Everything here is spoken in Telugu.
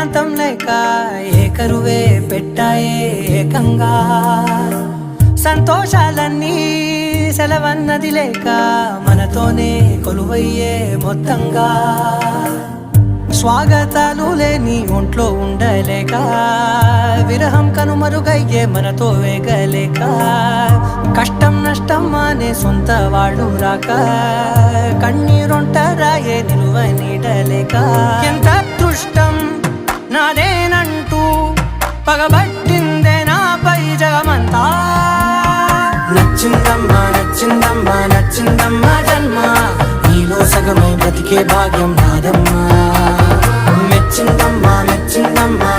ఏకాంతం లేక ఏకరువే పెట్టాయే ఏకంగా సంతోషాలన్నీ సెలవన్నది లేక మనతోనే కొలువయ్యే మొత్తంగా స్వాగతాలు లేని ఒంట్లో ఉండలేక విరహం కనుమరుగయ్యే మనతో వేగలేక కష్టం నష్టం అనే సొంత వాళ్ళు రాక కన్నీరొంటరాయే నిలువ నీడలేక ఎంత అదృష్టం నాదేనంటూ పగబట్టిందే నాపై జగమంతా నచ్చిందమ్మా నచ్చిందమ్మా నచ్చిందమ్మా జన్మ నీలో సగమై బ్రతికే భాగ్యం నాదమ్మా మెచ్చిందమ్మా మెచ్చిందమ్మా